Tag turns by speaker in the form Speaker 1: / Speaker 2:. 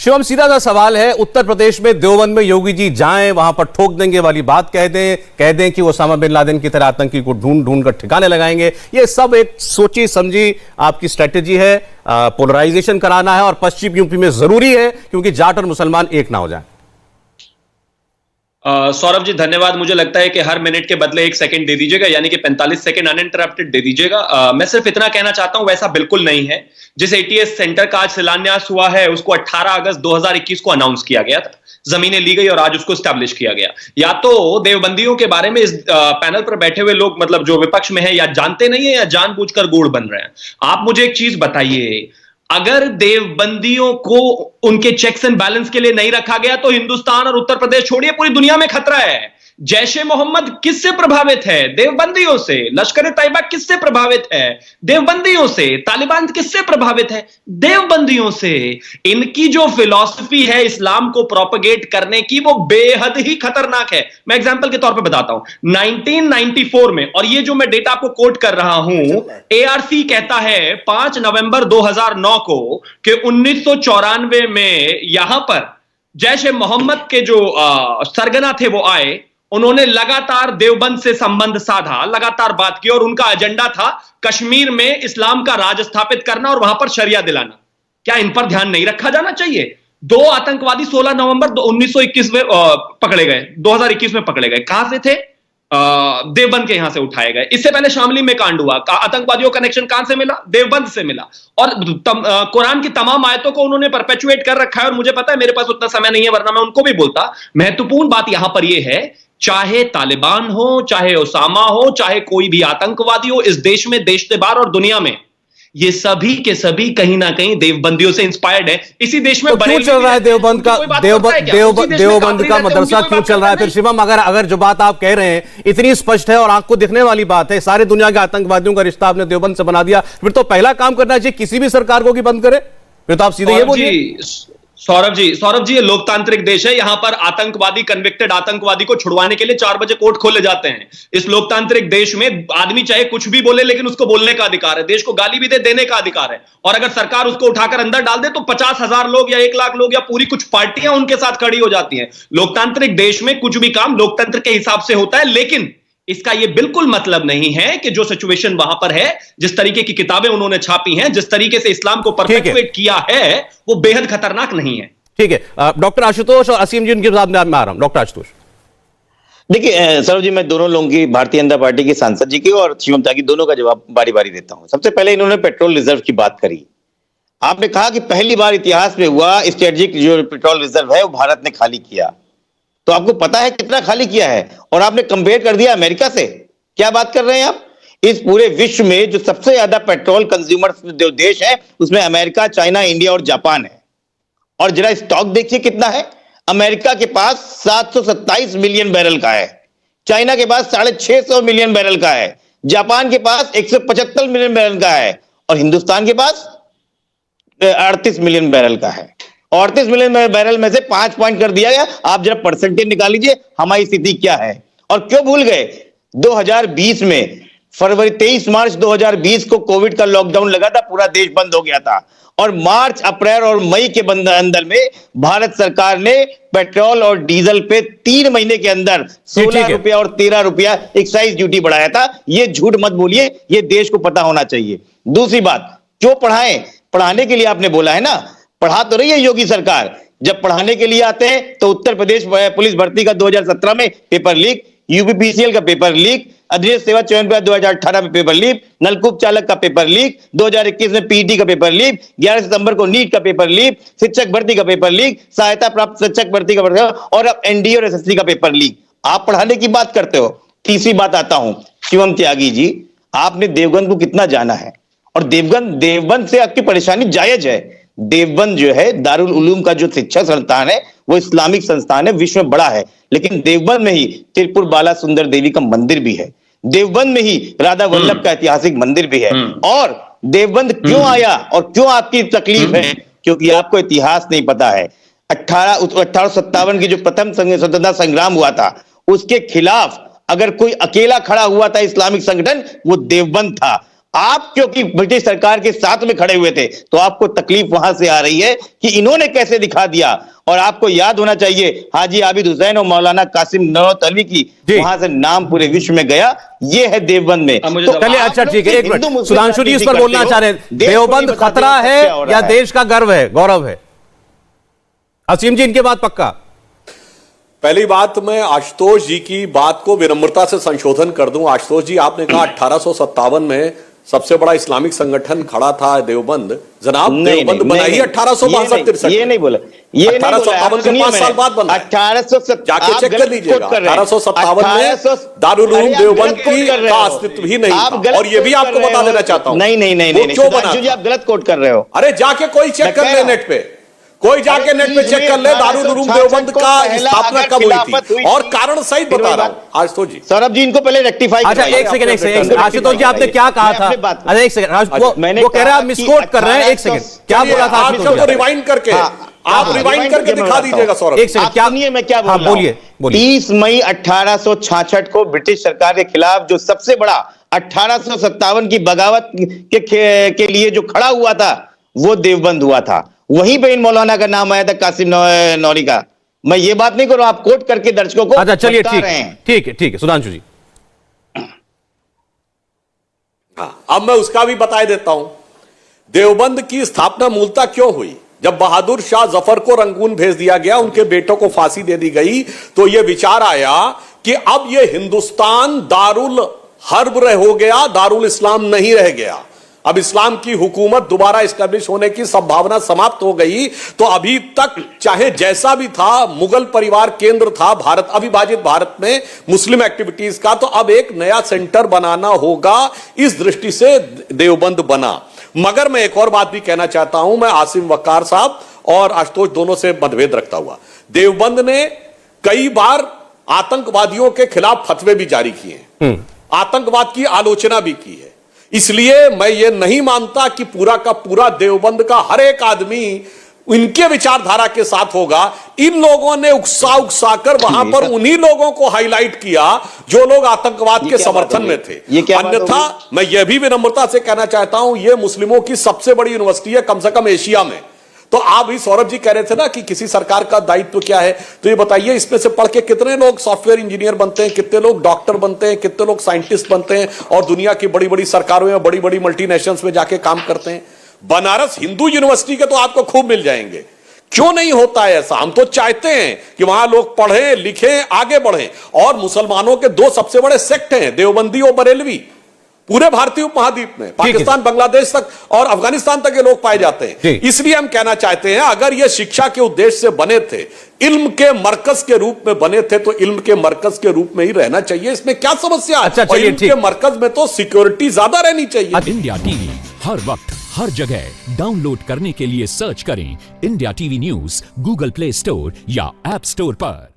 Speaker 1: शिवम, सीधा सा सवाल है, उत्तर प्रदेश में देवबंद में योगी जी जाएं, वहां पर ठोक देंगे वाली बात कह दें कि ओसामा बिन लादेन की तरह आतंकी को ढूंढ ढूंढ कर ठिकाने लगाएंगे। ये सब एक सोची समझी आपकी स्ट्रेटेजी है, पोलराइजेशन कराना है, और पश्चिम यूपी में जरूरी है क्योंकि जाट और मुसलमान एक ना हो जाए।
Speaker 2: सौरभ जी धन्यवाद। मुझे लगता है कि हर मिनट के बदले 1 सेकंड दे दीजिएगा, यानी कि 45 सेकंड अनइंटरप्टेड दे दीजिएगा। मैं सिर्फ इतना कहना चाहता हूं, वैसा बिल्कुल नहीं है। जिस एटीएस सेंटर का आज शिलान्यास हुआ है उसको 18 अगस्त 2021 को अनाउंस किया गया था, जमीनें ली गई और आज उसको स्टैब्लिश किया गया। या तो देवबंदियों के बारे में इस पैनल पर बैठे हुए लोग, मतलब जो विपक्ष में है, या जानते नहीं है या जानबूझकर गूढ़ बन रहे हैं। आप मुझे एक चीज बताइए, अगर देवबंदियों को उनके चेक्स एंड बैलेंस के लिए नहीं रखा गया तो हिंदुस्तान और उत्तर प्रदेश छोड़िए पूरी दुनिया में खतरा है। जैश ए मोहम्मद किससे प्रभावित है? देवबंदियों से। लश्कर तैयबा किससे प्रभावित है? देवबंदियों से। तालिबान किससे प्रभावित है? देवबंदियों से। इनकी जो फिलॉसफी है इस्लाम को प्रोपेगेट करने की, वो बेहद ही खतरनाक है। मैं एग्जांपल के तौर पे बताता हूं, 1994 में, और ये जो मैं डेटा आपको कोट कर रहा हूं, एआरसी कहता है 5 नवंबर 2009 को कि 1994 में यहां पर जैश ए मोहम्मद के जो सरगना थे वो आए, उन्होंने लगातार देवबंद से संबंध साधा, लगातार बात की, और उनका एजेंडा था कश्मीर में इस्लाम का राज स्थापित करना और वहां पर शरिया दिलाना। क्या इन पर ध्यान नहीं रखा जाना चाहिए? 2 आतंकवादी 16 नवंबर 1921 में पकड़े गए, 2021 में पकड़े गए। कहां से थे? देवबंद के यहां से उठाए गए। इससे पहले शामली में कांड हुआ, आतंकवादियों का कनेक्शन कहां से मिला? देवबंद से मिला। और कुरान की तमाम आयतों को उन्होंने परपेचुएट कर रखा है, और मुझे पता है मेरे पास उतना समय नहीं है, वरना मैं उनको भी बोलता। महत्वपूर्ण बात यहां पर यह है, चाहे तालिबान हो, चाहे ओसामा हो, चाहे कोई भी आतंकवादी हो, इस देश में, देश से बाहर और दुनिया में, ये सभी के सभी कहीं ना कहीं देवबंदियों से इंस्पायर्ड है। इसी देश में
Speaker 1: तो क्यों चल रहा है देवबंद का मदरसा क्यों चल रहा है फिर शिवम? अगर जो बात आप कह रहे हैं इतनी स्पष्ट है और आंख को दिखने वाली बात है, सारे दुनिया के आतंकवादियों का रिश्ता आपने देवबंद से बना दिया, फिर तो पहला काम करना चाहिए किसी भी सरकार को कि बंद करे। फिर तो आप सीधे ये बोलिए।
Speaker 2: सौरभ जी, ये लोकतांत्रिक देश है। यहां पर आतंकवादी, कन्विक्टेड आतंकवादी को छुड़वाने के लिए 4 बजे कोर्ट खोले जाते हैं। इस लोकतांत्रिक देश में आदमी चाहे कुछ भी बोले, लेकिन उसको बोलने का अधिकार है। देश को गाली भी दे, देने का अधिकार है। और अगर सरकार उसको उठाकर अंदर डाल दे तो 50,000 लोग या 1 लाख लोग या पूरी कुछ पार्टियां उनके साथ खड़ी हो जाती हैं। लोकतांत्रिक देश में कुछ भी काम लोकतंत्र के हिसाब से होता है, लेकिन इसका यह बिल्कुल मतलब नहीं है कि जो सिचुएशन वहां पर है, जिस तरीके की किताबें उन्होंने छापी हैं, जिस तरीके से इस्लाम को परपेचुएट किया है, वो बेहद खतरनाक नहीं है।
Speaker 1: ठीक है, डॉक्टर आशुतोष और असीम जी उनके साथ में आ रहा हूं। डॉक्टर आशुतोष,
Speaker 3: देखिए सौरभ जी, मैं दोनों लोगों की, भारतीय जनता पार्टी के सांसद जी की और शिवम त्यागी, दोनों का जवाब बारी बारी देता हूं। सबसे पहले इन्होंने पेट्रोल रिजर्व की बात करी। आपने कहा कि पहली बार इतिहास में हुआ स्ट्रेटेजिक जो पेट्रोल रिजर्व है वो भारत ने खाली किया। तो आपको पता है कितना खाली किया है? और आपने कंपेयर कर दिया अमेरिका से। क्या बात कर रहे हैं आप? इस पूरे विश्व में जो सबसे ज्यादा पेट्रोल कंज्यूमर जो देश है उसमें अमेरिका, चाइना, इंडिया और जापान है। और जरा स्टॉक देखिए कितना है। अमेरिका के पास 727 मिलियन बैरल का है, चाइना के पास 650 मिलियन बैरल का है, जापान के पास 175 मिलियन बैरल का है, और हिंदुस्तान के पास 38 मिलियन बैरल का है। 38 मिलियन बैरल में से 5 पॉइंट कर दिया गया। आप जरा परसेंटेज निकाल लीजिए हमारी स्थिति क्या है। और क्यों भूल गए? 2020 में फरवरी 23 मार्च 2020 को कोविड का लॉकडाउन लगा था, पूरा देश बंद हो गया था, और मार्च, अप्रैल और मई के अंदर में भारत सरकार ने पेट्रोल और डीजल पे 3 महीने के अंदर 16 रुपया और 13 रुपया एक्साइज ड्यूटी बढ़ाया था। ये झूठ मत बोलिए, ये देश को पता होना चाहिए। दूसरी बात, क्यों पढ़ाएं? पढ़ाने के लिए आपने बोला है ना, पढ़ा तो रही है योगी सरकार। जब पढ़ाने के लिए आते हैं तो उत्तर प्रदेश पुलिस भर्ती का 2017 में पेपर लीक, यूपीपीसीएल का पेपर लीक, अधिनियम सेवा चयन 2018 में पेपर लीक, नलकूप चालक का पेपर लीक, 2021 में पीईटी का पेपर लीक, 11 सितंबर को नीट का पेपर लीक, शिक्षक भर्ती का पेपर लीक, सहायता प्राप्त शिक्षक भर्ती का पेपर, और अब एनडीए और एसएससी का पेपर लीक। आप पढ़ाने की बात करते हो। तीसरी बात आता हूं, शिवम त्यागी जी, आपने देवबंद को कितना जाना है? और देवबंद से आपकी परेशानी जायज है। देवबंद जो है दारुल उलूम का जो शिक्षा संस्थान है वो इस्लामिक संस्थान है, विश्व में बड़ा है, लेकिन देवबंद में ही त्रिपुर बाला सुंदर देवी का मंदिर भी है, देवबंद में ही राधा वल्लभ का ऐतिहासिक मंदिर भी है। और देवबंद क्यों आया और क्यों आपकी तकलीफ है? क्योंकि आपको इतिहास नहीं पता है। 1857 की जो प्रथम स्वतंत्रता संग्राम हुआ था उसके खिलाफ अगर कोई अकेला खड़ा हुआ था इस्लामिक संगठन, वो देवबंद था। आप क्योंकि ब्रिटिश सरकार के साथ में खड़े हुए थे तो आपको तकलीफ वहां से आ रही है कि इन्होंने कैसे दिखा दिया। और आपको याद होना चाहिए हाजी आबिद हुसैन और मौलाना कासिम नौतलवी की वहां से नाम पूरे विश्व में गया, ये है देवबंद में।
Speaker 2: तो
Speaker 1: चलिए अच्छा ठीक है, एक मिनट सुधांशु जी इस पर बोलना चाह रहे हैं, देवबंद खतरा है या देश का गर्व है, गौरव है? असीम जी इनके बाद पक्का।
Speaker 4: पहली बात, मैं आशुतोष जी की बात को विनम्रता से संशोधन कर दूं। आशुतोष जी, आपने कहा 1857 में सबसे बड़ा इस्लामिक संगठन खड़ा था देवबंद। जनाब देवबंद बना ही 1862-63
Speaker 3: ये नहीं बोला, ये
Speaker 4: 1857 के 5 साल बाद बना।
Speaker 3: 1857
Speaker 4: जाके चेक कर लीजिएगा, 1857 में दारुल उलूम देवबंद का अस्तित्व ही नहीं था। और ये भी आपको बता देना चाहता हूं,
Speaker 3: नहीं
Speaker 4: क्यों बना,
Speaker 3: आप गलत कोट कर रहे हो।
Speaker 4: अरे जाके कोई चेक कर ले नेट पे, कोई जाके नेट पे चेक कर ले दारुल उलूम देवबंद का स्थापना कब हुई थी और कारण सहित बता रहा हूं आशुतोष जी।
Speaker 3: सौरभ जी इनको पहले रेक्टिफाई।
Speaker 1: अच्छा एक सेकंड आशुतोष जी आपने क्या कहा था? अरे एक सेकंड, वो कह रहा है मिसकोट कर रहे हैं। एक सेकंड, क्या बोला था आशुतोष जी?
Speaker 4: रिवाइंड करके आप रिवाइंड करके दिखा दीजिएगा सौरभ।
Speaker 1: एक सेकंड, क्या
Speaker 3: मैं क्या बोल रहा हूं?
Speaker 1: बोलिए।
Speaker 3: 30 मई 1866 को ब्रिटिश सरकार के खिलाफ जो सबसे बड़ा 1857 की बगावत के लिए जो खड़ा हुआ था वो देवबंद हुआ था। वहीं पे इन मौलाना का नाम आया था कासिम नौरी का। मैं ये बात नहीं कर रहा हूं, आप कोट करके दर्शकों को
Speaker 1: अच्छा चलिए ठीक है सुधांशु जी।
Speaker 4: हाँ, अब मैं उसका भी बता देता हूं। देवबंद की स्थापना मूलतः क्यों हुई? जब बहादुर शाह जफर को रंगून भेज दिया गया, उनके बेटों को फांसी दे दी गई, तो यह विचार आया कि अब यह हिंदुस्तान दारुल हर्ब हो गया, दारुल इस्लाम नहीं रह गया। अब इस्लाम की हुकूमत दोबारा एस्टेब्लिश होने की संभावना समाप्त हो गई। तो अभी तक चाहे जैसा भी था, मुगल परिवार केंद्र था भारत, अविभाजित भारत में मुस्लिम एक्टिविटीज का, तो अब एक नया सेंटर बनाना होगा। इस दृष्टि से देवबंद बना। मगर मैं एक और बात भी कहना चाहता हूं, मैं आसिम वक्कार साहब और आशुतोष दोनों से मतभेद रखता हुआ, देवबंद ने कई बार आतंकवादियों के खिलाफ फतवे भी जारी किए, आतंकवाद की आलोचना भी की है। इसलिए मैं ये नहीं मानता कि पूरा का पूरा देवबंद का हर एक आदमी इनके विचारधारा के साथ होगा। इन लोगों ने उकसा कर वहां पर उन्हीं लोगों को हाईलाइट किया जो लोग आतंकवाद के समर्थन में थे। अन्यथा मैं यह भी विनम्रता से कहना चाहता हूं, यह मुस्लिमों की सबसे बड़ी यूनिवर्सिटी है, कम से कम एशिया में। तो आप भी सौरभ जी कह रहे थे ना कि किसी सरकार का दायित्व क्या है, तो ये बताइए इसमें से पढ़ के कितने लोग सॉफ्टवेयर इंजीनियर बनते हैं, कितने लोग डॉक्टर बनते हैं, कितने लोग साइंटिस्ट बनते हैं और दुनिया की बड़ी बड़ी सरकारों में, बड़ी बड़ी मल्टीनेशनल्स में जाके काम करते हैं। बनारस हिंदू यूनिवर्सिटी के तो आपको खूब मिल जाएंगे। क्यों नहीं होता है ऐसा? हम तो चाहते हैं कि वहां लोग पढ़ें, लिखें, आगे बढ़ें। और मुसलमानों के दो सबसे बड़े सेक्ट हैं, देवबंदी और बरेलवी, पूरे भारतीय उपमहाद्वीप में, पाकिस्तान, बांग्लादेश तक और अफगानिस्तान तक ये लोग पाए जाते हैं। इसलिए हम कहना चाहते हैं, अगर ये शिक्षा के उद्देश्य से बने थे, इल्म के मरकज के रूप में बने थे, तो इल्म के मरकज के रूप में ही रहना चाहिए। इसमें क्या समस्या है? और इल्म के मरकज में तो सिक्योरिटी ज्यादा रहनी चाहिए।
Speaker 5: इंडिया टीवी हर वक्त हर जगह डाउनलोड करने के लिए सर्च करें India TV news Google play store या ऐप स्टोर पर।